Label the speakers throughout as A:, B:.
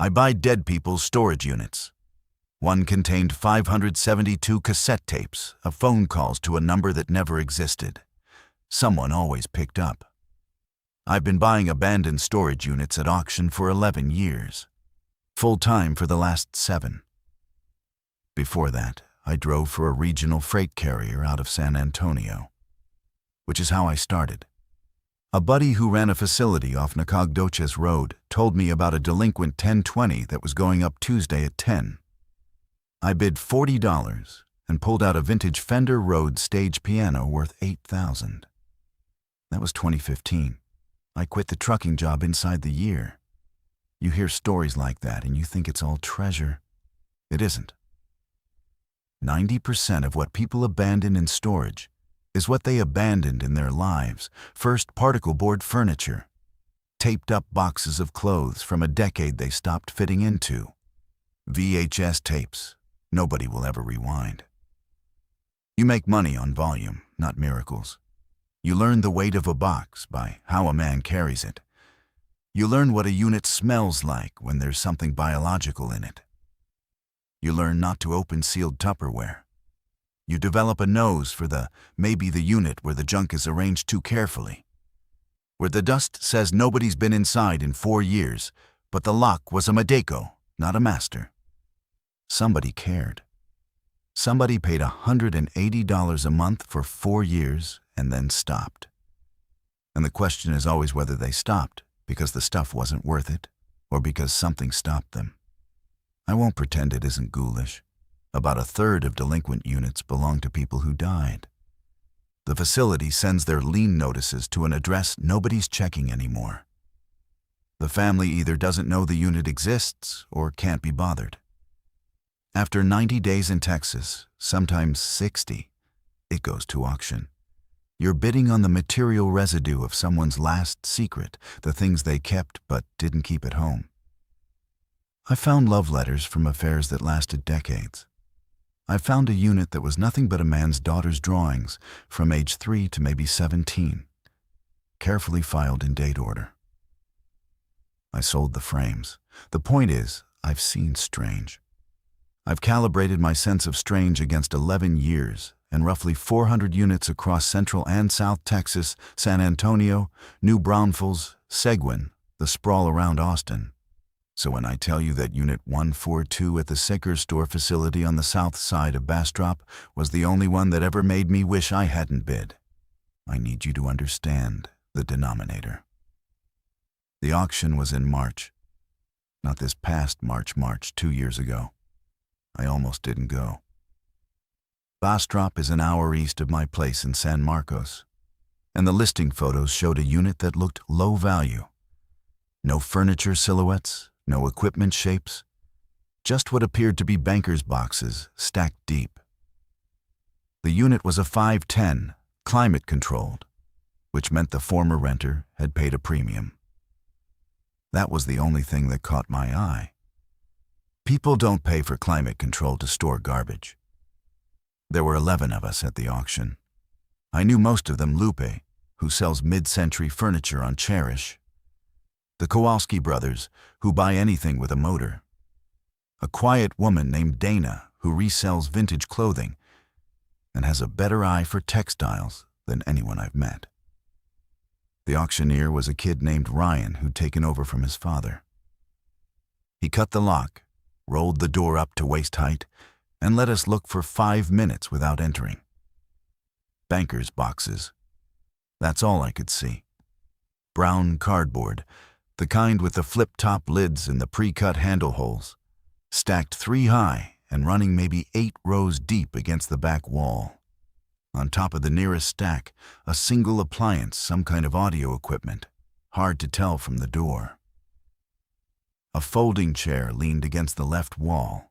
A: I buy dead people's storage units. One contained 572 cassette tapes of phone calls to a number that never existed. Someone always picked up. I've been buying abandoned storage units at auction for 11 years. Full-time for the last 7. Before that, I drove for a regional freight carrier out of San Antonio, which is how I started. A buddy who ran a facility off Nacogdoches Road told me about a delinquent 1020 that was going up Tuesday at 10. I bid $40 and pulled out a vintage Fender Rhodes stage piano worth $8,000. That was 2015. I quit the trucking job inside the year. You hear stories like that and you think it's all treasure. It isn't. 90% of what people abandon in storage is what they abandoned in their lives. First, particle board furniture. Taped up boxes of clothes from a decade they stopped fitting into. VHS tapes nobody will ever rewind. You make money on volume, not miracles. You learn the weight of a box by how a man carries it. You learn what a unit smells like when there's something biological in it. You learn not to open sealed Tupperware. You develop a nose for maybe the unit where the junk is arranged too carefully. Where the dust says nobody's been inside in 4 years, but the lock was a Madeko, not a master. Somebody cared. Somebody paid $180 a month for 4 years and then stopped. And the question is always whether they stopped because the stuff wasn't worth it or because something stopped them. I won't pretend it isn't ghoulish. About a third of delinquent units belong to people who died. The facility sends their lien notices to an address nobody's checking anymore. The family either doesn't know the unit exists or can't be bothered. After 90 days in Texas, sometimes 60, it goes to auction. You're bidding on the material residue of someone's last secret, the things they kept but didn't keep at home. I found love letters from affairs that lasted decades. I found a unit that was nothing but a man's daughter's drawings from age 3 to maybe 17, carefully filed in date order. I sold the frames. The point is, I've seen strange. I've calibrated my sense of strange against 11 years and roughly 400 units across Central and South Texas, San Antonio, New Braunfels, Seguin, the sprawl around Austin. So when I tell you that Unit 142 at the Sicker Store facility on the south side of Bastrop was the only one that ever made me wish I hadn't bid, I need you to understand the denominator. The auction was in March. Not this past March 2 years ago. I almost didn't go. Bastrop is an hour east of my place in San Marcos, and the listing photos showed a unit that looked low value. No furniture silhouettes, no equipment shapes, just what appeared to be bankers' boxes stacked deep. The unit was a 510, climate-controlled, which meant the former renter had paid a premium. That was the only thing that caught my eye. People don't pay for climate control to store garbage. There were 11 of us at the auction. I knew most of them Lupe, who sells mid-century furniture on Cherish. The Kowalski brothers, who buy anything with a motor. A quiet woman named Dana, who resells vintage clothing and has a better eye for textiles than anyone I've met. The auctioneer was a kid named Ryan who'd taken over from his father. He cut the lock, rolled the door up to waist height, and let us look for 5 minutes without entering. Bankers' boxes. That's all I could see. Brown cardboard, the kind with the flip-top lids and the pre-cut handle holes, stacked 3 high and running maybe 8 rows deep against the back wall. On top of the nearest stack, a single appliance, some kind of audio equipment, hard to tell from the door. A folding chair leaned against the left wall.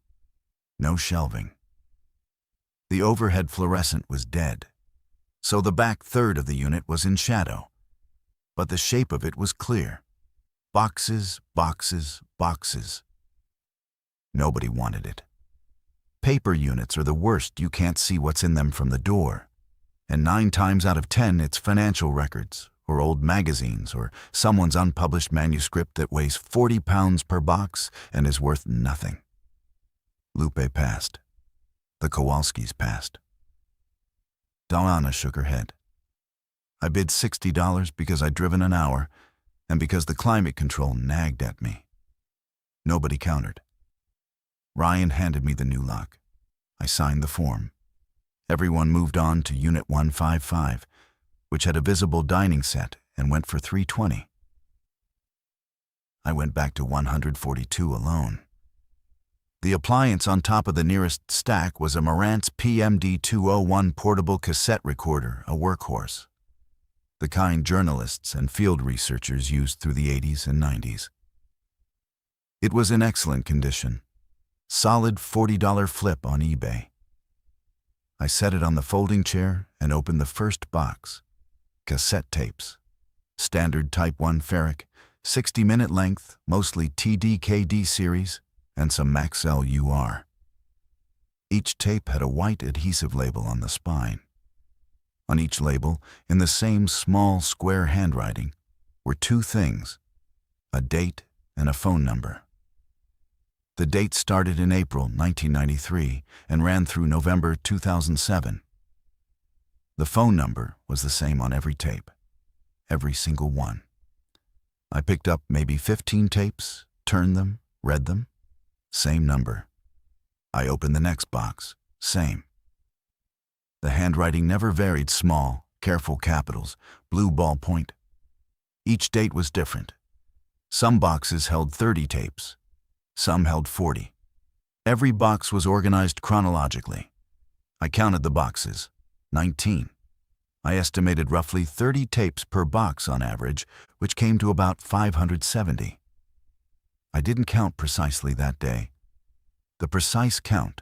A: No shelving. The overhead fluorescent was dead, so the back third of the unit was in shadow, but the shape of it was clear. Boxes, boxes, boxes. Nobody wanted it. Paper units are the worst. You can't see what's in them from the door, and 9 times out of 10 it's financial records or old magazines, or someone's unpublished manuscript that weighs 40 pounds per box and is worth nothing. Lupe passed. The Kowalskis passed. Diana shook her head. I bid $60 because I'd driven an hour and because the climate control nagged at me. Nobody countered. Ryan handed me the new lock. I signed the form. Everyone moved on to Unit 155, which had a visible dining set and went for $320. I went back to 142 alone. The appliance on top of the nearest stack was a Marantz PMD-201 portable cassette recorder, a workhorse. The kind journalists and field researchers used through the 80s and 90s. It was in excellent condition. Solid $40 flip on eBay. I set it on the folding chair and opened the first box. Cassette tapes. Standard Type 1 ferric, 60-minute length, mostly TDKD series, and some Maxell UR. Each tape had a white adhesive label on the spine. On each label, in the same small square handwriting, were two things, a date and a phone number. The date started in April 1993 and ran through November 2007. The phone number was the same on every tape, every single one. I picked up maybe 15 tapes, turned them, read them. Same number. I opened the next box. Same. The handwriting never varied. Small, careful capitals, blue ballpoint. Each date was different. Some boxes held 30 tapes. Some held 40. Every box was organized chronologically. I counted the boxes. 19. I estimated roughly 30 tapes per box on average, which came to about 570. I didn't count precisely that day. The precise count,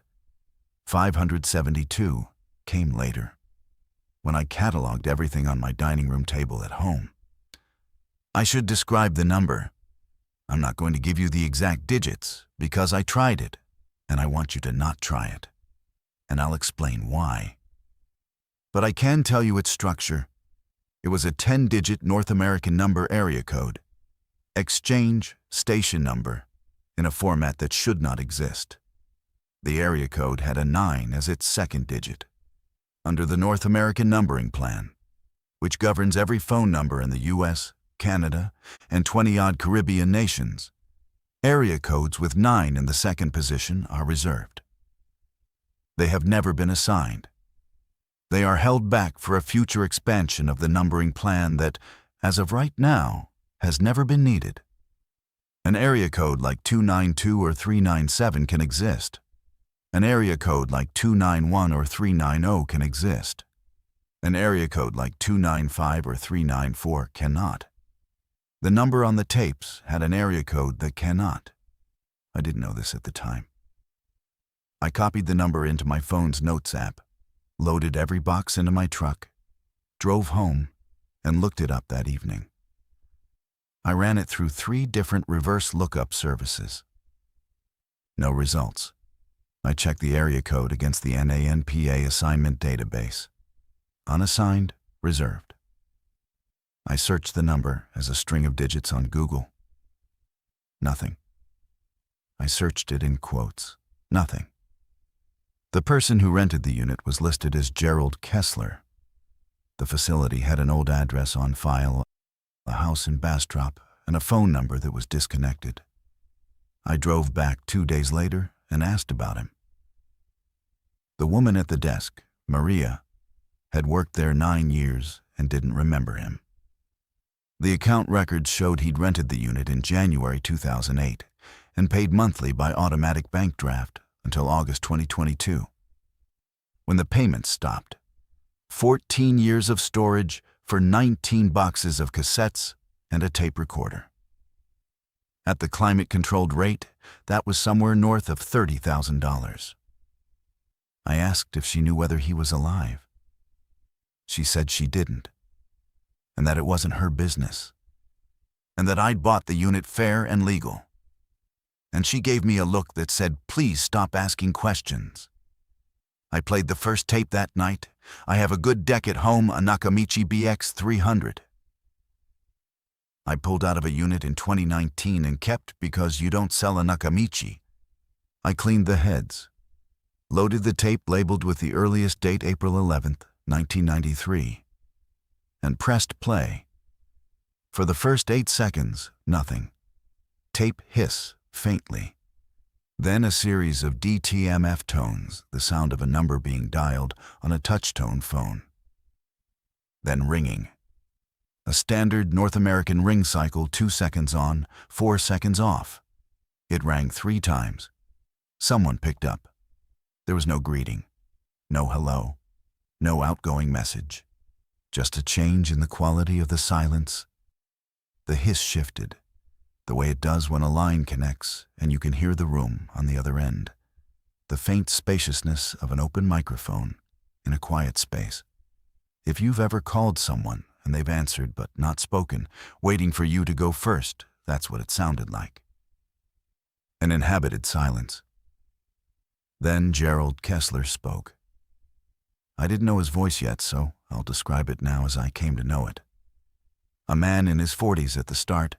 A: 572, came later, when I cataloged everything on my dining room table at home. I should describe the number. I'm not going to give you the exact digits, because I tried it, and I want you to not try it. And I'll explain why. But I can tell you its structure. It was a 10-digit North American number area code. Exchange station number in a format that should not exist. The area code had a 9 as its second digit. Under the North American numbering plan, which governs every phone number in the U.S., Canada, and 20-odd Caribbean nations, area codes with 9 in the second position are reserved. They have never been assigned. They are held back for a future expansion of the numbering plan that, as of right now, has never been needed. An area code like 292 or 397 can exist. An area code like 291 or 390 can exist. An area code like 295 or 394 cannot. The number on the tapes had an area code that cannot. I didn't know this at the time. I copied the number into my phone's notes app, loaded every box into my truck, drove home, and looked it up that evening. I ran it through 3 different reverse lookup services. No results. I checked the area code against the NANPA assignment database. Unassigned, reserved. I searched the number as a string of digits on Google. Nothing. I searched it in quotes. Nothing. The person who rented the unit was listed as Gerald Kessler. The facility had an old address on file, a house in Bastrop, and a phone number that was disconnected. I drove back 2 days later and asked about him. The woman at the desk, Maria, had worked there 9 years and didn't remember him. The account records showed he'd rented the unit in January 2008 and paid monthly by automatic bank draft until August 2022, when the payments stopped. 14 years of storage for 19 boxes of cassettes and a tape recorder. At the climate-controlled rate, that was somewhere north of $30,000. I asked if she knew whether he was alive. She said she didn't, and that it wasn't her business, and that I'd bought the unit fair and legal. And she gave me a look that said, "Please stop asking questions." I played the first tape that night. I have a good deck at home, a Nakamichi BX300. I pulled out of a unit in 2019 and kept because you don't sell a Nakamichi. I cleaned the heads, loaded the tape labeled with the earliest date April 11th, 1993, and pressed play. For the first 8 seconds, nothing. Tape hiss faintly. Then a series of DTMF tones, the sound of a number being dialed on a touch-tone phone. Then ringing. A standard North American ring cycle, 2 seconds on, 4 seconds off. It rang 3 times. Someone picked up. There was no greeting, no hello, no outgoing message. Just a change in the quality of the silence. The hiss shifted, the way it does when a line connects and you can hear the room on the other end. The faint spaciousness of an open microphone in a quiet space. If you've ever called someone and they've answered but not spoken, waiting for you to go first, that's what it sounded like. An inhabited silence. Then Gerald Kessler spoke. I didn't know his voice yet, so I'll describe it now as I came to know it. A man in his 40s at the start,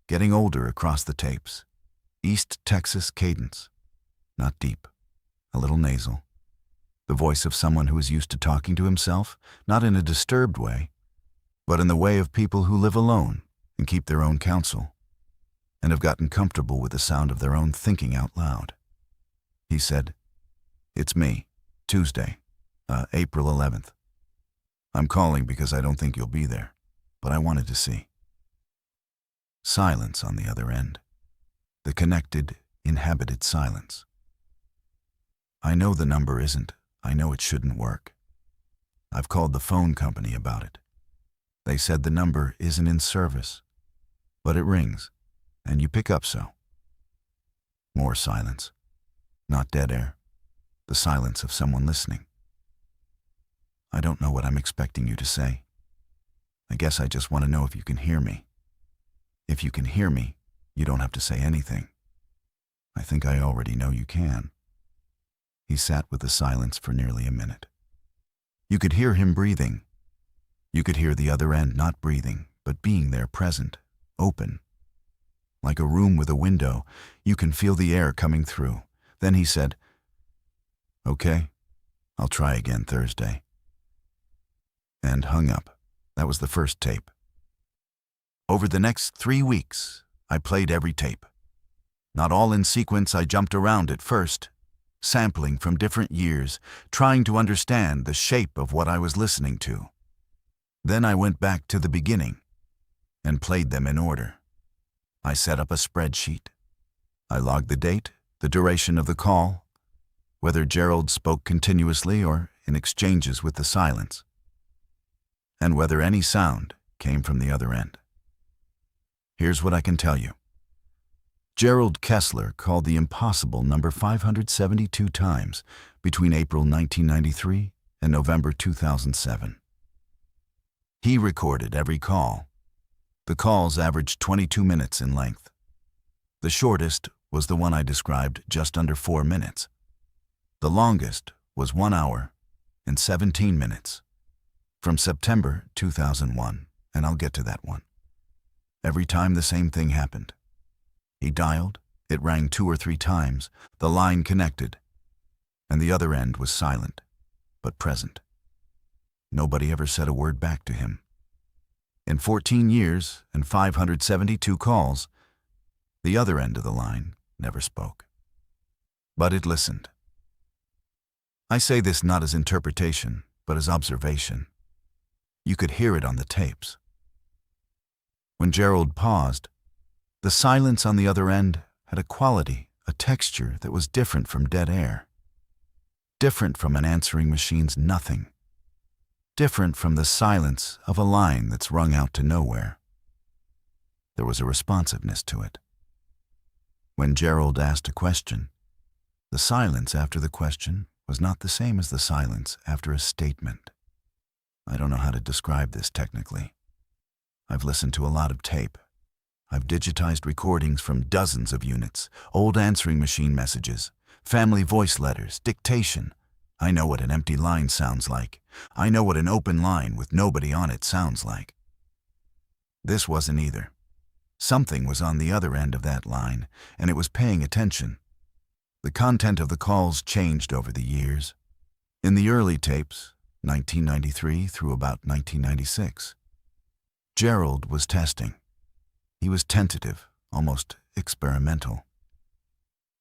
A: getting older across the tapes. East Texas cadence. Not deep, a little nasal. The voice of someone who is used to talking to himself, not in a disturbed way, but in the way of people who live alone and keep their own counsel, and have gotten comfortable with the sound of their own thinking out loud. He said, "It's me, Tuesday, April 11th. I'm calling because I don't think you'll be there, but I wanted to see." Silence on the other end. The connected, inhabited silence. I know the number isn't. I know it shouldn't work. I've called the phone company about it. They said the number isn't in service, but it rings, and you pick up so. More silence. Not dead air. The silence of someone listening. I don't know what I'm expecting you to say. I guess I just want to know if you can hear me. If you can hear me, you don't have to say anything. I think I already know you can. He sat with the silence for nearly a minute. You could hear him breathing. You could hear the other end not breathing, but being there present, open. Like a room with a window, you can feel the air coming through. Then he said, "Okay, I'll try again Thursday." And hung up. That was the first tape. Over the next 3 weeks, I played every tape. Not all in sequence. I jumped around at first, sampling from different years, trying to understand the shape of what I was listening to. Then I went back to the beginning and played them in order. I set up a spreadsheet. I logged the date, the duration of the call, whether Gerald spoke continuously or in exchanges with the silence, and whether any sound came from the other end. Here's what I can tell you. Gerald Kessler called the impossible number 572 times between April 1993 and November 2007. He recorded every call. The calls averaged 22 minutes in length. The shortest was the one I described, just under 4 minutes. The longest was 1 hour and 17 minutes. From September 2001, and I'll get to that one. Every time the same thing happened. He dialed, it rang 2 or 3 times, the line connected, and the other end was silent, but present. Nobody ever said a word back to him. In 14 years and 572 calls, the other end of the line never spoke. But it listened. I say this not as interpretation, but as observation. You could hear it on the tapes. When Gerald paused, the silence on the other end had a quality, a texture that was different from dead air. Different from an answering machine's nothing. Different from the silence of a line that's rung out to nowhere. There was a responsiveness to it. When Gerald asked a question, the silence after the question was not the same as the silence after a statement. I don't know how to describe this technically. I've listened to a lot of tape. I've digitized recordings from dozens of units, old answering machine messages, family voice letters, dictation. I know what an empty line sounds like. I know what an open line with nobody on it sounds like. This wasn't either. Something was on the other end of that line, and it was paying attention. The content of the calls changed over the years. In the early tapes, 1993 through about 1996, Gerald was testing. He was tentative, almost experimental.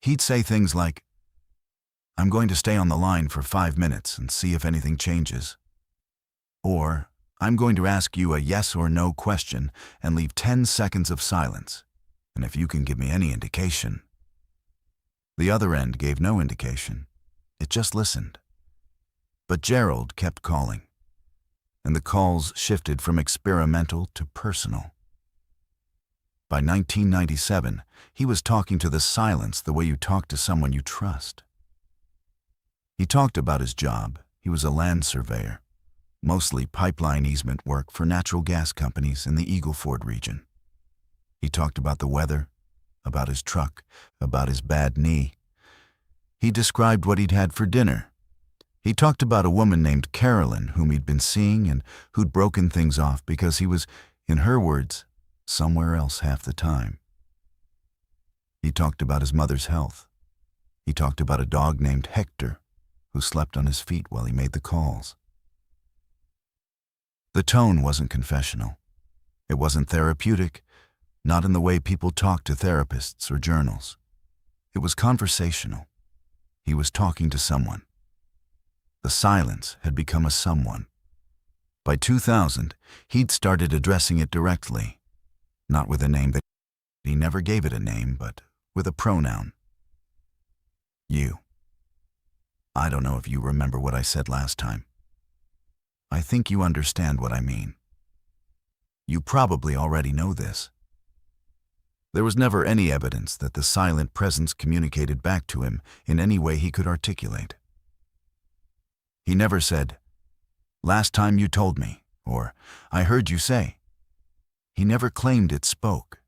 A: He'd say things like, "I'm going to stay on the line for 5 minutes and see if anything changes." Or, "I'm going to ask you a yes or no question and leave 10 seconds of silence, and if you can give me any indication." The other end gave no indication. It just listened. But Gerald kept calling, and the calls shifted from experimental to personal. By 1997, he was talking to the silence the way you talk to someone you trust. He talked about his job. He was a land surveyor, mostly pipeline easement work for natural gas companies in the Eagle Ford region. He talked about the weather, about his truck, about his bad knee. He described what he'd had for dinner. He talked about a woman named Carolyn whom he'd been seeing and who'd broken things off because he was, in her words, somewhere else half the time. He talked about his mother's health. He talked about a dog named Hector who slept on his feet while he made the calls. The tone wasn't confessional. It wasn't therapeutic, not in the way people talk to therapists or journals. It was conversational. He was talking to someone. The silence had become a someone. By 2000, he'd started addressing it directly, not with a name that he never gave it a name, but with a pronoun. You. I don't know if you remember what I said last time. I think you understand what I mean. You probably already know this. There was never any evidence that the silent presence communicated back to him in any way he could articulate. He never said, "Last time you told me," or "I heard you say." He never claimed it spoke.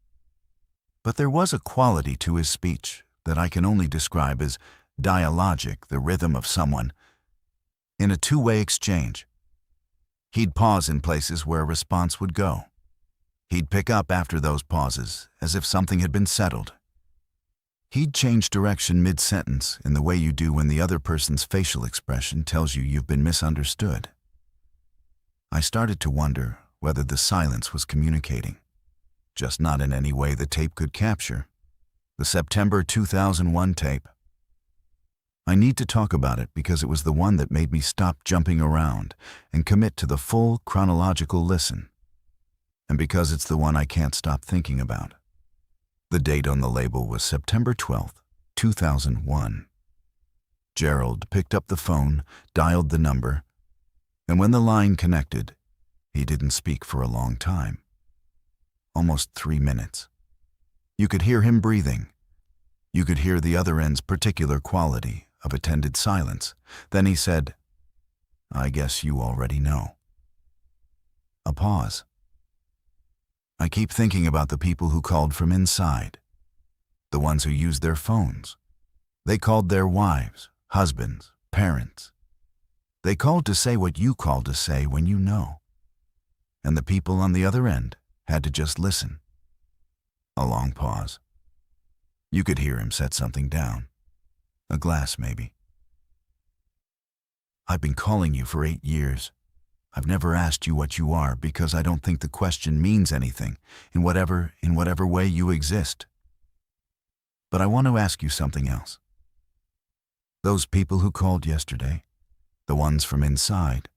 A: But there was a quality to his speech that I can only describe as dialogic, the rhythm of someone in a two-way exchange. He'd pause in places where a response would go. He'd pick up after those pauses, as if something had been settled. He'd change direction mid-sentence in the way you do when the other person's facial expression tells you you've been misunderstood. I started to wonder whether the silence was communicating, just not in any way the tape could capture. The September 2001 tape. I need to talk about it because it was the one that made me stop jumping around and commit to the full chronological listen. And because it's the one I can't stop thinking about. The date on the label was September 12th, 2001. Gerald picked up the phone, dialed the number, and when the line connected, he didn't speak for a long time. Almost 3 minutes. You could hear him breathing. You could hear the other end's particular quality of attended silence. Then he said, "I guess you already know." A pause. I keep thinking about the people who called from inside, the ones who used their phones. They called their wives, husbands, parents. They called to say what you called to say when you know. And the people on the other end had to just listen. A long pause. You could hear him set something down. A glass, maybe. "I've been calling you for 8 years. I've never asked you what you are because I don't think the question means anything in whatever way you exist. But I want to ask you something else. Those people who called yesterday, the ones from inside,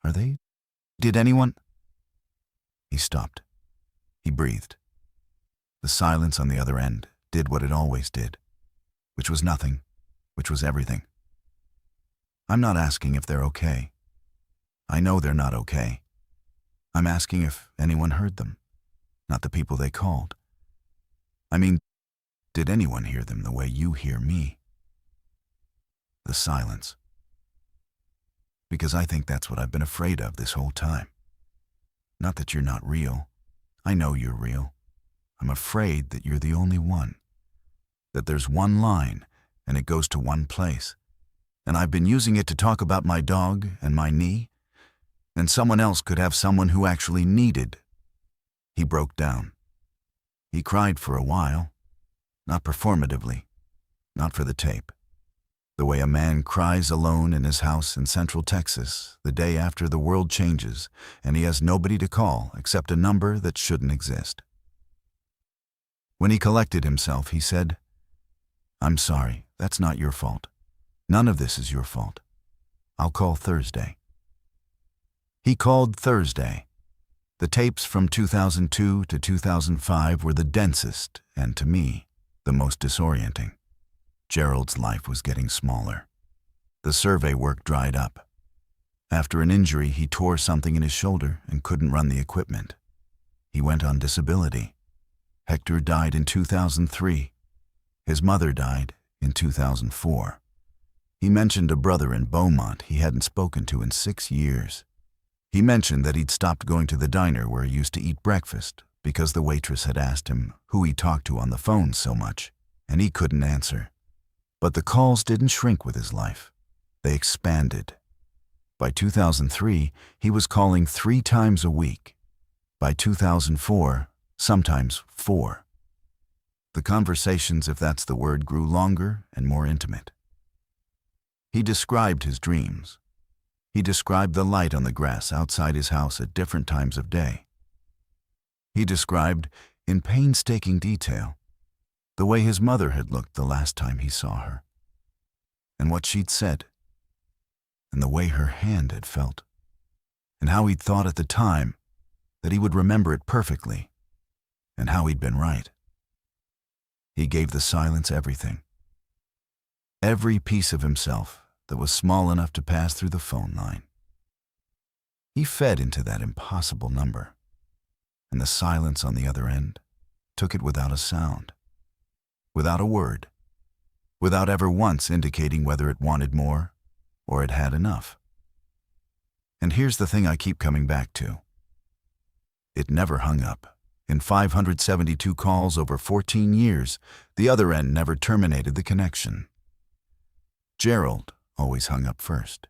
A: did anyone?" He stopped. He breathed. The silence on the other end did what it always did, which was nothing, which was everything. I'm not asking if they're okay. I know they're not okay. I'm asking if anyone heard them, not the people they called. I mean, did anyone hear them the way you hear me? The silence. Because I think that's what I've been afraid of this whole time. Not that you're not real. I know you're real. I'm afraid that you're the only one. That there's one line, and it goes to one place. And I've been using it to talk about my dog and my knee, and someone else could have someone who actually needed. He broke down. He cried for a while, not performatively, not for the tape. The way a man cries alone in his house in Central Texas the day after the world changes and he has nobody to call except a number that shouldn't exist. When he collected himself, he said, "I'm sorry, that's not your fault. None of this is your fault. I'll call Thursday." He called Thursday. The tapes from 2002 to 2005 were the densest and, to me, the most disorienting. Gerald's life was getting smaller. The survey work dried up. After an injury, he tore something in his shoulder and couldn't run the equipment. He went on disability. Hector died in 2003. His mother died in 2004. He mentioned a brother in Beaumont he hadn't spoken to in 6 years. He mentioned that he'd stopped going to the diner where he used to eat breakfast because the waitress had asked him who he talked to on the phone so much, and he couldn't answer. But the calls didn't shrink with his life. They expanded. By 2003, he was calling 3 times a week. By 2004, sometimes 4. The conversations, if that's the word, grew longer and more intimate. He described his dreams. He described the light on the grass outside his house at different times of day. He described, in painstaking detail, the way his mother had looked the last time he saw her, and what she'd said, and the way her hand had felt, and how he'd thought at the time that he would remember it perfectly, and how he'd been right. He gave the silence everything. Every piece of himself that was small enough to pass through the phone line. He fed into that impossible number, and the silence on the other end took it without a sound, without a word, without ever once indicating whether it wanted more or it had enough. And here's the thing I keep coming back to. It never hung up. In 572 calls over 14 years, the other end never terminated the connection. Gerald always hung up first.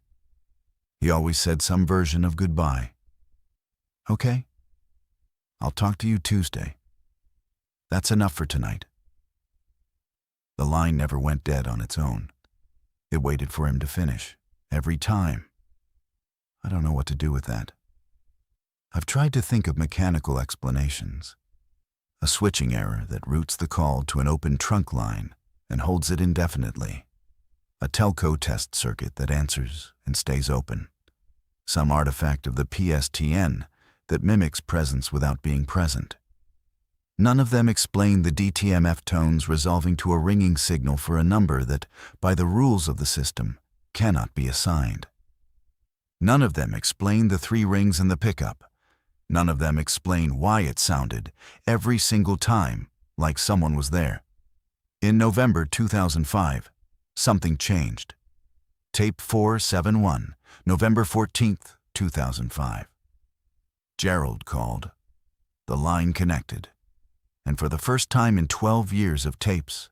A: He always said some version of goodbye. "Okay, I'll talk to you Tuesday. That's enough for tonight." The line never went dead on its own. It waited for him to finish, every time. I don't know what to do with that. I've tried to think of mechanical explanations. A switching error that routes the call to an open trunk line and holds it indefinitely. A telco test circuit that answers and stays open. Some artifact of the PSTN that mimics presence without being present. None of them explain the DTMF tones resolving to a ringing signal for a number that, by the rules of the system, cannot be assigned. None of them explain the 3 rings in the pickup. None of them explain why it sounded, every single time, like someone was there. In November 2005, something changed. Tape 471, November 14th, 2005. Gerald called. The line connected. And for the first time in 12 years of tapes,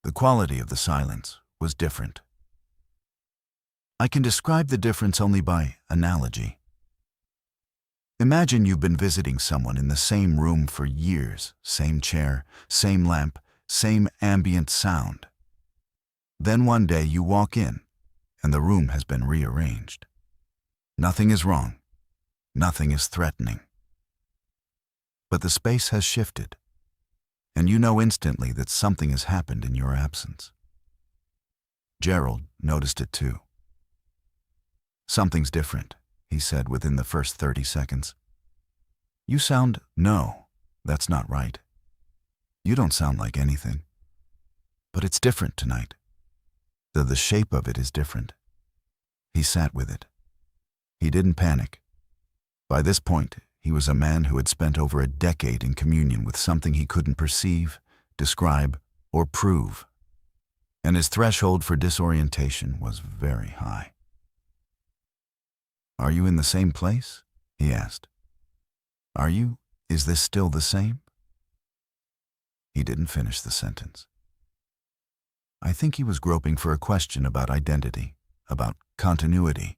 A: the quality of the silence was different. I can describe the difference only by analogy. Imagine you've been visiting someone in the same room for years, same chair, same lamp, same ambient sound. Then one day you walk in, and the room has been rearranged. Nothing is wrong. Nothing is threatening. But the space has shifted, and you know instantly that something has happened in your absence. Gerald noticed it too. "Something's different," he said within the first 30 seconds. "You sound, no, that's not right. You don't sound like anything. But it's different tonight. The shape of it is different." He sat with it. He didn't panic. By this point, he was a man who had spent over a decade in communion with something he couldn't perceive, describe, or prove. And his threshold for disorientation was very high. "Are you in the same place?" he asked. "Are you? Is this still the same?" He didn't finish the sentence. I think he was groping for a question about identity, about continuity,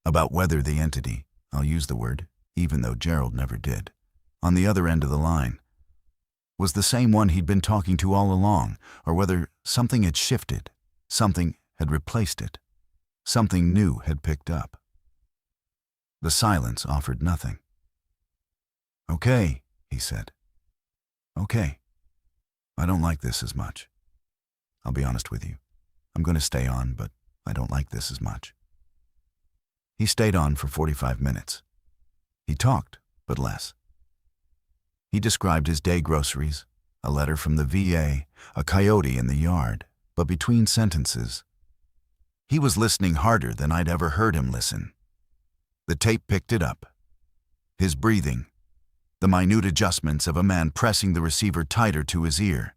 A: about whether the entity, I'll use the word, even though Gerald never did, on the other end of the line, was the same one he'd been talking to all along, or whether something had shifted, something had replaced it, something new had picked up. The silence offered nothing. "Okay," he said. "Okay. I don't like this as much. I'll be honest with you. I'm going to stay on, but I don't like this as much." He stayed on for 45 minutes. He talked, but less. He described his day groceries, a letter from the VA, a coyote in the yard, but between sentences, he was listening harder than I'd ever heard him listen. The tape picked it up. His breathing, the minute adjustments of a man pressing the receiver tighter to his ear,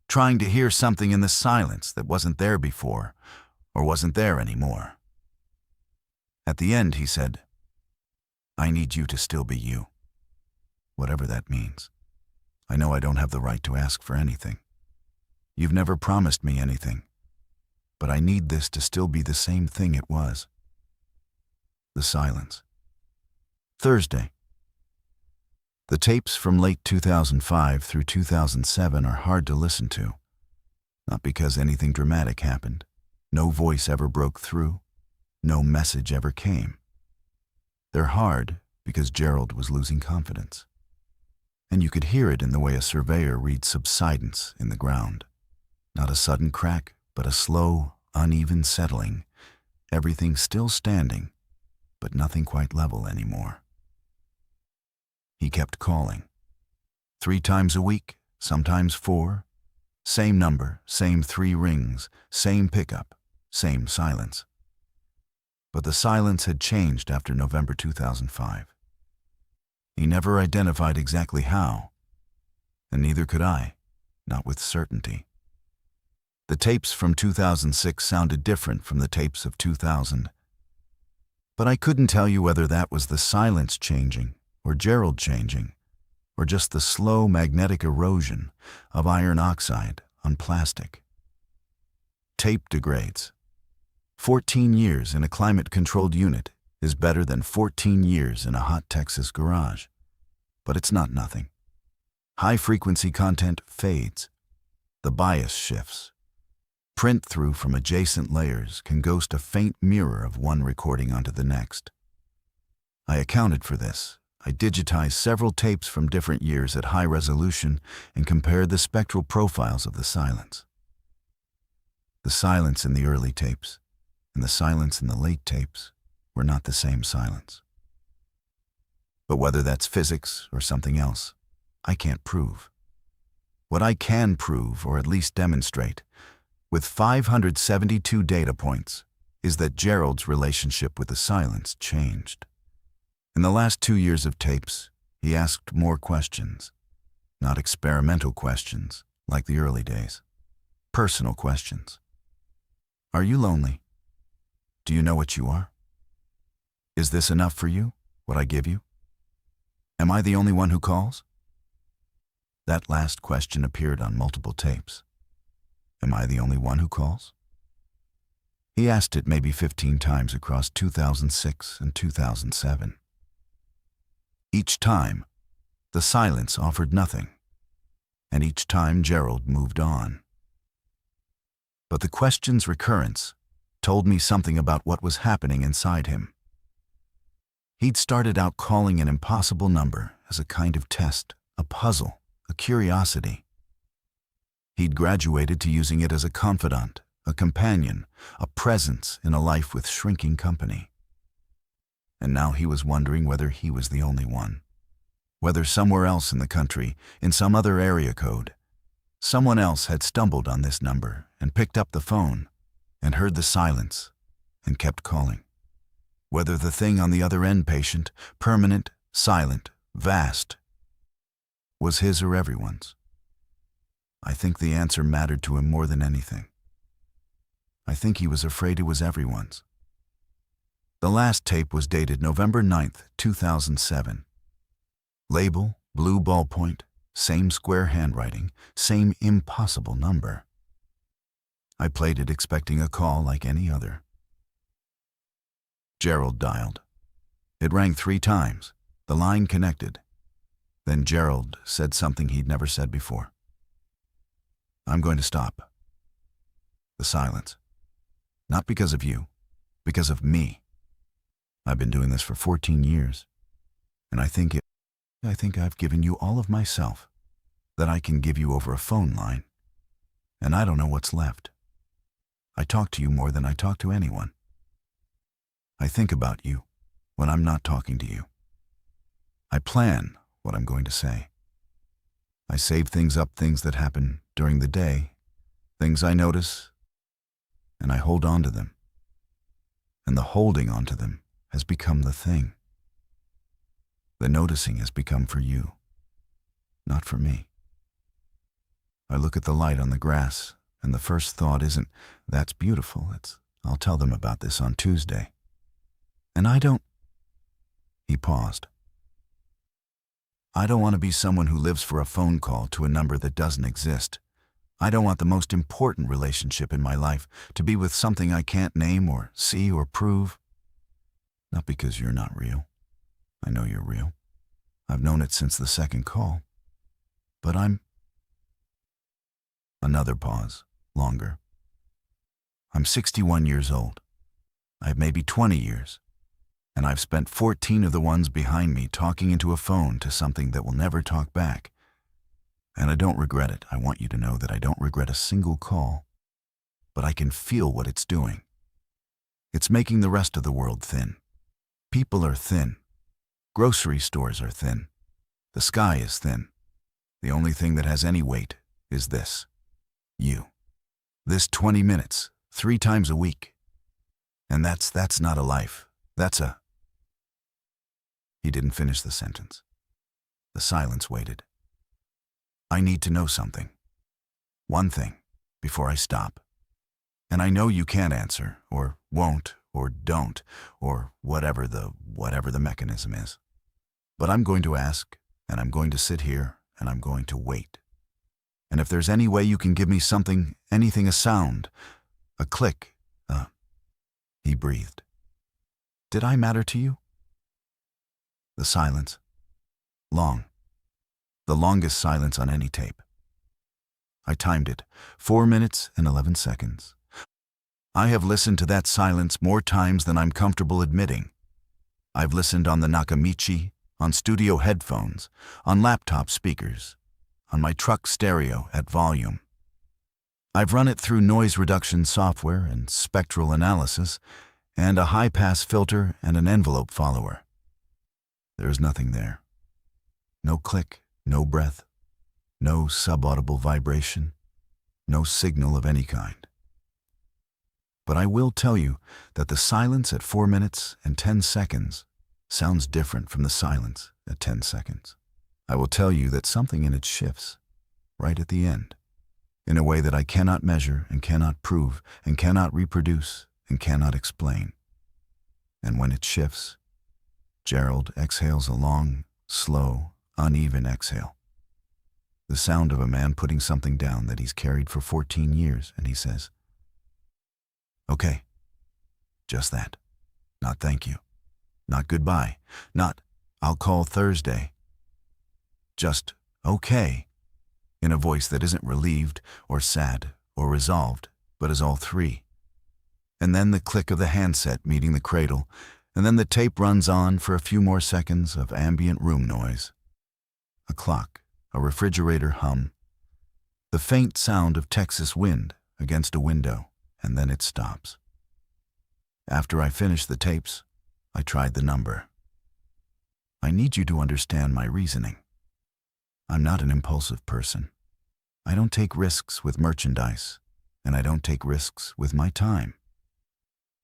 A: trying to hear something in the silence that wasn't there before, or wasn't there anymore. At the end, he said, "I need you to still be you. Whatever that means. I know I don't have the right to ask for anything. You've never promised me anything, but I need this to still be the same thing it was." The silence. Thursday. The tapes from late 2005 through 2007 are hard to listen to. Not because anything dramatic happened. No voice ever broke through. No message ever came. They're hard because Gerald was losing confidence. And you could hear it in the way a surveyor reads subsidence in the ground. Not a sudden crack, but a slow, uneven settling. Everything still standing, but nothing quite level anymore. He kept calling. 3 times a week, sometimes 4. Same number, same 3 rings, same pickup, same silence. But the silence had changed after November 2005. He never identified exactly how, and neither could I, not with certainty. The tapes from 2006 sounded different from the tapes of 2000. But I couldn't tell you whether that was the silence changing, or Gerald changing, or just the slow magnetic erosion of iron oxide on plastic. Tape degrades. 14 years in a climate-controlled unit is better than 14 years in a hot Texas garage. But it's not nothing. High-frequency content fades. The bias shifts. Print-through from adjacent layers can ghost a faint mirror of one recording onto the next. I accounted for this. I digitized several tapes from different years at high resolution and compared the spectral profiles of the silence. The silence in the early tapes and the silence in the late tapes were not the same silence. But whether that's physics or something else, I can't prove. What I can prove, or at least demonstrate, with 572 data points, is that Gerald's relationship with the silence changed. In the last 2 years of tapes, he asked more questions. Not experimental questions, like the early days. Personal questions. Are you lonely? Do you know what you are? Is this enough for you, what I give you? Am I the only one who calls? That last question appeared on multiple tapes. Am I the only one who calls? He asked it maybe 15 times across 2006 and 2007. Each time, the silence offered nothing, and each time Gerald moved on. But the question's recurrence told me something about what was happening inside him. He'd started out calling an impossible number as a kind of test, a puzzle, a curiosity. He'd graduated to using it as a confidant, a companion, a presence in a life with shrinking company. And now he was wondering whether he was the only one. Whether somewhere else in the country, in some other area code, someone else had stumbled on this number and picked up the phone and heard the silence and kept calling. Whether the thing on the other end patient, permanent, silent, vast, was his or everyone's. I think the answer mattered to him more than anything. I think he was afraid it was everyone's. The last tape was dated November 9th, 2007. Label, blue ballpoint, same square handwriting, same impossible number. I played it expecting a call like any other. Gerald dialed. It rang 3 times. The line connected. Then Gerald said something he'd never said before. "I'm going to stop." The silence. "Not because of you, because of me. I've been doing this for 14 years, and I think I've given you all of myself that I can give you over a phone line, and I don't know what's left. I talk to you more than I talk to anyone. I think about you when I'm not talking to you. I plan what I'm going to say. I save things that happen during the day, things I notice, and I hold on to them. And the holding on to them has become the thing. The noticing has become for you, not for me. I look at the light on the grass, and the first thought isn't, 'That's beautiful,' it's, 'I'll tell them about this on Tuesday.' And I don't..." He paused. "I don't want to be someone who lives for a phone call to a number that doesn't exist. I don't want the most important relationship in my life to be with something I can't name or see or prove. Not because you're not real. I know you're real. I've known it since the second call. But I'm..." Another pause, longer. "I'm 61 years old. I have maybe 20 years. And I've spent 14 of the ones behind me talking into a phone to something that will never talk back. And I don't regret it. I want you to know that I don't regret a single call. But I can feel what it's doing. It's making the rest of the world thin. People are thin. Grocery stores are thin. The sky is thin. The only thing that has any weight is this. You. This 20 minutes, 3 times a week. And that's not a life. That's a..." He didn't finish the sentence. The silence waited. "I need to know something. One thing, before I stop. And I know you can't answer, or won't, or don't, or whatever the mechanism is. But I'm going to ask, and I'm going to sit here, and I'm going to wait. And if there's any way you can give me something, anything, a sound, a click, He breathed. "Did I matter to you?" The silence. Long. The longest silence on any tape. I timed it, 4 minutes and 11 seconds. I have listened to that silence more times than I'm comfortable admitting. I've listened on the Nakamichi, on studio headphones, on laptop speakers, on my truck stereo at volume. I've run it through noise reduction software and spectral analysis, and a high-pass filter and an envelope follower. There is nothing there. No click, no breath, no subaudible vibration, no signal of any kind. But I will tell you that the silence at 4 minutes and 10 seconds sounds different from the silence at 10 seconds. I will tell you that something in it shifts, right at the end, in a way that I cannot measure and cannot prove and cannot reproduce and cannot explain. And when it shifts, Gerald exhales a long, slow, uneven exhale. The sound of a man putting something down that he's carried for 14 years, and he says, "Okay." Just that. Not thank you. Not goodbye. Not, "I'll call Thursday." Just, "Okay," in a voice that isn't relieved or sad or resolved, but is all three. And then the click of the handset meeting the cradle, and then the tape runs on for a few more seconds of ambient room noise. A clock, a refrigerator hum, the faint sound of Texas wind against a window, and then it stops. After I finished the tapes, I tried the number. I need you to understand my reasoning. I'm not an impulsive person. I don't take risks with merchandise, and I don't take risks with my time.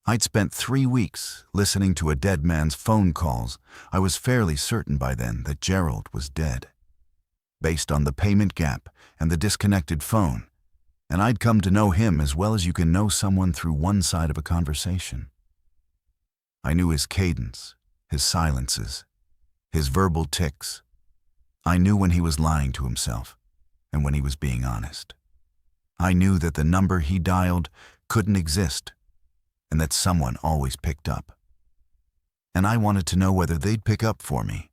A: I'd spent 3 weeks listening to a dead man's phone calls. I was fairly certain by then that Gerald was dead, based on the payment gap and the disconnected phone, and I'd come to know him as well as you can know someone through one side of a conversation. I knew his cadence, his silences, his verbal tics. I knew when he was lying to himself and when he was being honest. I knew that the number he dialed couldn't exist and that someone always picked up. And I wanted to know whether they'd pick up for me.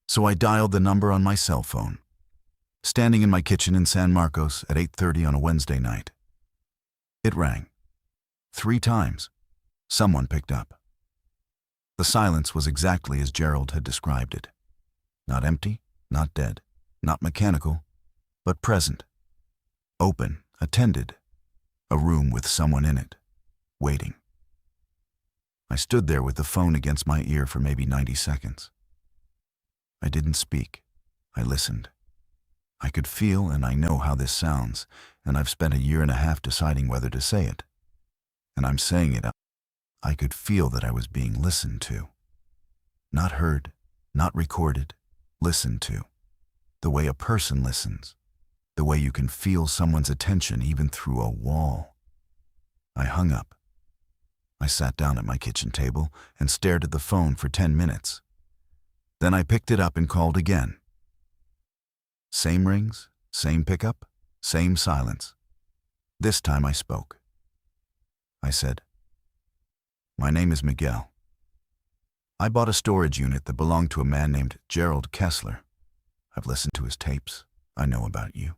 A: So I dialed the number on my cell phone, standing in my kitchen in San Marcos at 8:30 on a Wednesday night. It rang. 3 times. Someone picked up. The silence was exactly as Gerald had described it. Not empty, not dead, not mechanical, but present. Open, attended. A room with someone in it, waiting. I stood there with the phone against my ear for maybe 90 seconds. I didn't speak. I listened. I could feel, and I know how this sounds, and I've spent a year and a half deciding whether to say it. And I'm saying it. I could feel that I was being listened to. Not heard, not recorded, listened to. The way a person listens. The way you can feel someone's attention even through a wall. I hung up. I sat down at my kitchen table and stared at the phone for 10 minutes. Then I picked it up and called again. Same rings, same pickup, same silence. This time I spoke. I said, "My name is Miguel. I bought a storage unit that belonged to a man named Gerald Kessler. I've listened to his tapes. I know about you."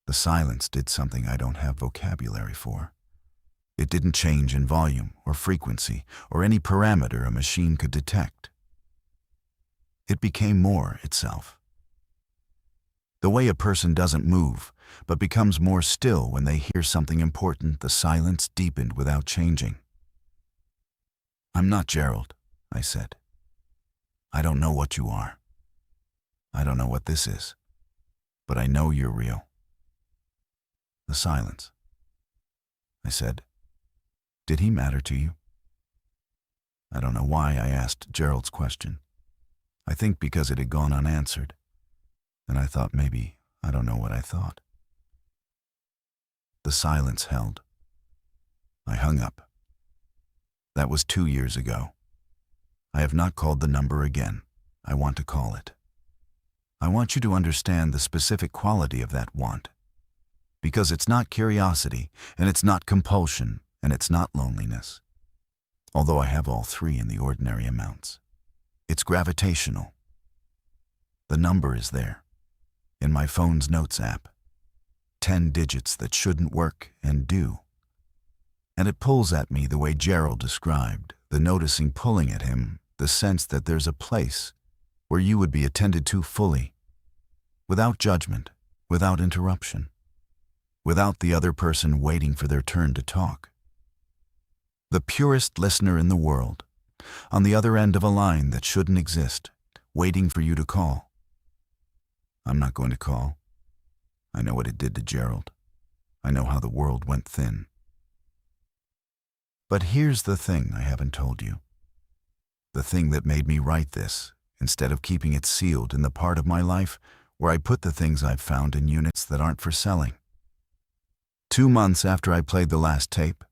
A: The silence did something I don't have vocabulary for. It didn't change in volume or frequency or any parameter a machine could detect. It became more itself. The way a person doesn't move, but becomes more still when they hear something important, the silence deepened without changing. "I'm not Gerald," I said. "I don't know what you are. I don't know what this is, but I know you're real." The silence. I said, "Did he matter to you?" I don't know why I asked Gerald's question. I think because it had gone unanswered, and I thought maybe I don't know what I thought. The silence held. I hung up. That was 2 years ago. I have not called the number again. I want to call it. I want you to understand the specific quality of that want. Because it's not curiosity, and it's not compulsion, and it's not loneliness. Although I have all 3 in the ordinary amounts. It's gravitational. The number is there, in my phone's notes app. 10 digits that shouldn't work and do. And it pulls at me the way Gerald described, the noticing pulling at him, the sense that there's a place where you would be attended to fully, without judgment, without interruption, without the other person waiting for their turn to talk. The purest listener in the world, on the other end of a line that shouldn't exist, waiting for you to call. I'm not going to call. I know what it did to Gerald. I know how the world went thin. But here's the thing I haven't told you. The thing that made me write this, instead of keeping it sealed in the part of my life where I put the things I've found in units that aren't for selling. 2 months after I played the last tape,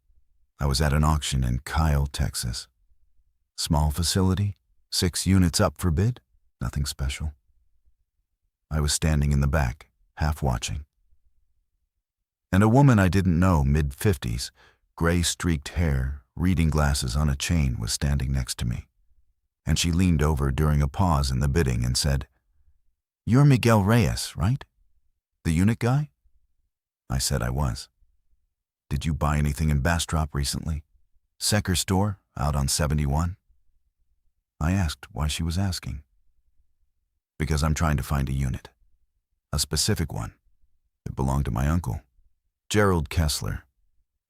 A: I was at an auction in Kyle, Texas. Small facility, 6 units up for bid, nothing special. I was standing in the back, half watching. And a woman I didn't know, mid-50s, gray-streaked hair, reading glasses on a chain, was standing next to me. And she leaned over during a pause in the bidding and said, "You're Miguel Reyes, right? The unit guy?" I said I was. "Did you buy anything in Bastrop recently? Secker store, out on 71? I asked why she was asking. "Because I'm trying to find a unit. A specific one. It belonged to my uncle, Gerald Kessler.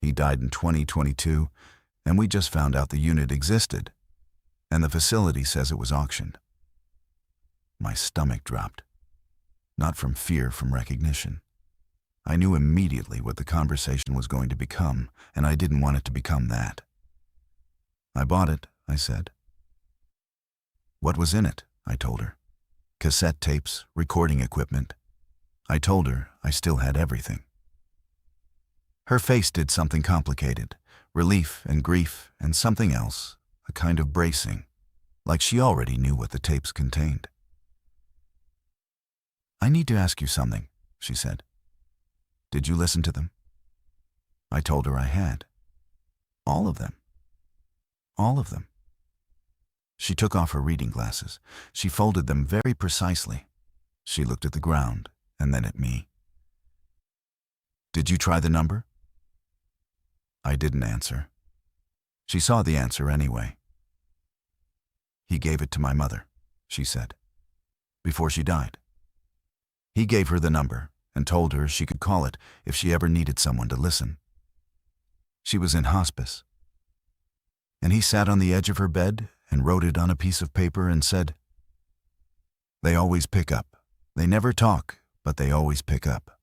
A: He died in 2022, and we just found out the unit existed, and the facility says it was auctioned." My stomach dropped. Not from fear, from recognition. I knew immediately what the conversation was going to become, and I didn't want it to become that. "I bought it," I said. "What was in it?" I told her. Cassette tapes, recording equipment. I told her I still had everything. Her face did something complicated, relief and grief and something else, a kind of bracing, like she already knew what the tapes contained. "I need to ask you something," she said. "Did you listen to them?" I told her I had. All of them. All of them. She took off her reading glasses. She folded them very precisely. She looked at the ground and then at me. "Did you try the number?" I didn't answer. She saw the answer anyway. "He gave it to my mother," she said, "before she died. He gave her the number and told her she could call it if she ever needed someone to listen. She was in hospice. And he sat on the edge of her bed and wrote it on a piece of paper and said, 'They always pick up. They never talk, but they always pick up.'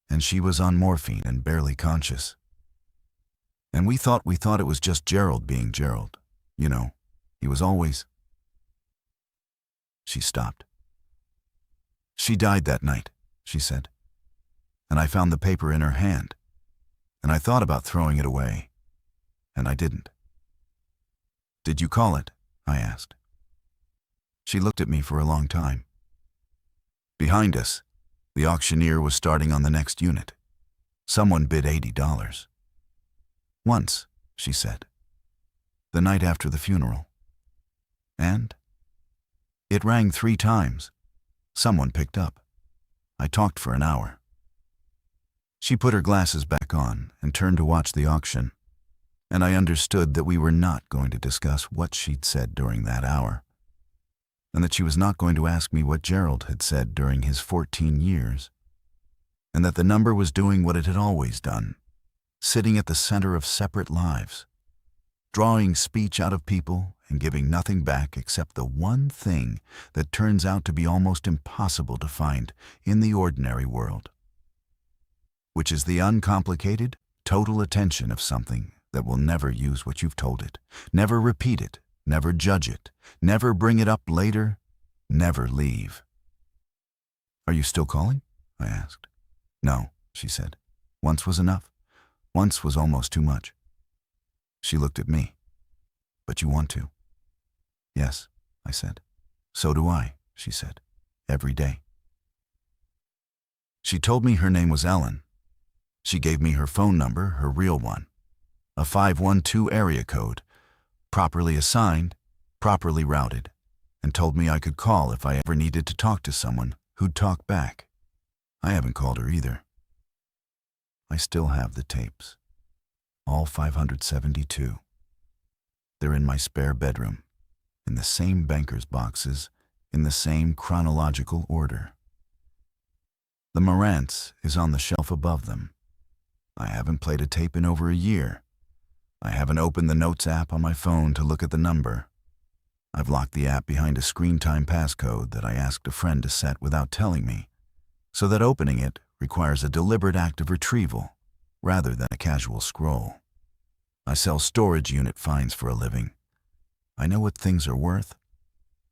A: And she was on morphine and barely conscious. And we thought it was just Gerald being Gerald. You know, he was always..." She stopped. "She died that night," she said, "and I found the paper in her hand, and I thought about throwing it away, and I didn't." "Did you call it?" I asked. She looked at me for a long time. Behind us, the auctioneer was starting on the next unit. Someone bid $80. "Once," she said, "the night after the funeral. And it rang 3 times. Someone picked up. I talked for an hour." She put her glasses back on and turned to watch the auction, and I understood that we were not going to discuss what she'd said during that hour, and that she was not going to ask me what Gerald had said during his 14 years, and that the number was doing what it had always done, sitting at the center of separate lives, drawing speech out of people and giving nothing back except the one thing that turns out to be almost impossible to find in the ordinary world, which is the uncomplicated, total attention of something that will never use what you've told it, never repeat it, never judge it, never bring it up later, never leave. "Are you still calling?" I asked. "No," she said. "Once was enough. Once was almost too much." She looked at me. "But you want to?" "Yes," I said. "So do I," she said. "Every day." She told me her name was Ellen. She gave me her phone number, her real one, a 512 area code, properly assigned, properly routed, and told me I could call if I ever needed to talk to someone who'd talk back. I haven't called her either. I still have the tapes, all 572. They're in my spare bedroom, in the same banker's boxes, in the same chronological order. The Marantz is on the shelf above them. I haven't played a tape in over a year. I haven't opened the Notes app on my phone to look at the number. I've locked the app behind a screen time passcode that I asked a friend to set without telling me, so that opening it requires a deliberate act of retrieval rather than a casual scroll. I sell storage unit finds for a living. I know what things are worth.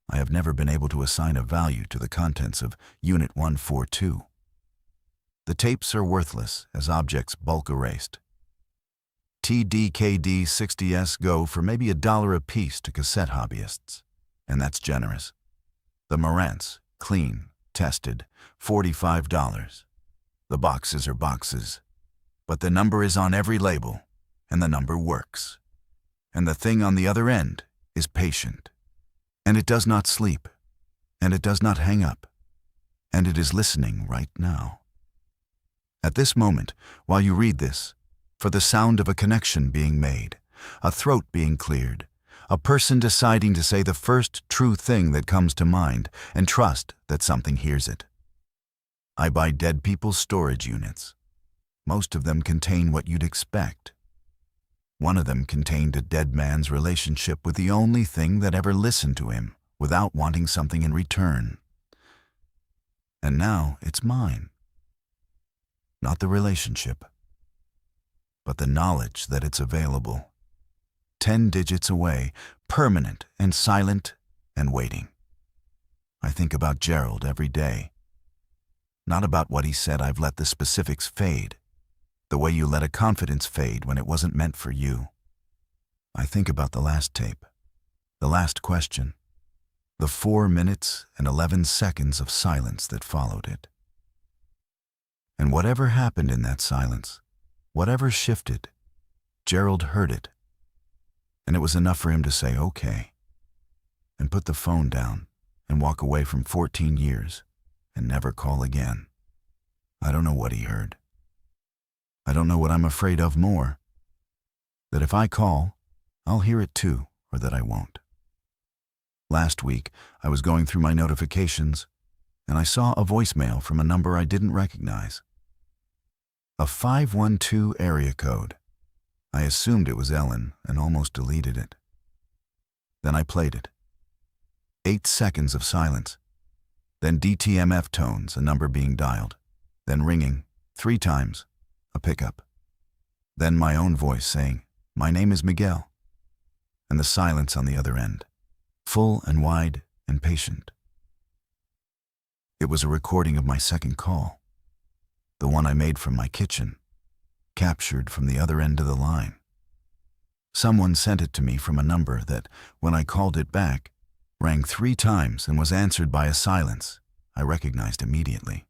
A: I have never been able to assign a value to the contents of Unit 142. The tapes are worthless as objects bulk erased. TDKD 60S go for maybe $1 a piece to cassette hobbyists, and that's generous. The Marantz, clean, tested, $45. The boxes are boxes, but the number is on every label, and the number works. And the thing on the other end is patient, and it does not sleep, and it does not hang up, and it is listening right now. At this moment, while you read this, for the sound of a connection being made, a throat being cleared, a person deciding to say the first true thing that comes to mind and trust that something hears it. I buy dead people's storage units. Most of them contain what you'd expect. One of them contained a dead man's relationship with the only thing that ever listened to him without wanting something in return. And now it's mine. Not the relationship, but the knowledge that it's available. 10 digits away, permanent and silent and waiting. I think about Gerald every day. Not about what he said. I've let the specifics fade, the way you let a confidence fade when it wasn't meant for you. I think about the last tape, the last question, the 4 minutes and 11 seconds of silence that followed it. And whatever happened in that silence, whatever shifted, Gerald heard it. And it was enough for him to say, okay, and put the phone down and walk away from 14 years and never call again. I don't know what he heard. I don't know what I'm afraid of more. That if I call, I'll hear it too, or that I won't. Last week, I was going through my notifications, and I saw a voicemail from a number I didn't recognize. A 512 area code. I assumed it was Ellen and almost deleted it. Then I played it. 8 seconds of silence. Then DTMF tones, a number being dialed. Then ringing, 3 times, a pickup. Then my own voice saying, "My name is Miguel." And the silence on the other end, full and wide and patient. It was a recording of my second call, the one I made from my kitchen, captured from the other end of the line. Someone sent it to me from a number that, when I called it back, rang 3 times and was answered by a silence I recognized immediately.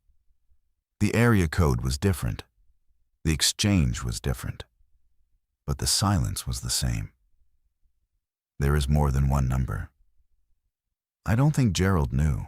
A: The area code was different. The exchange was different. But the silence was the same. There is more than one number. I don't think Gerald knew.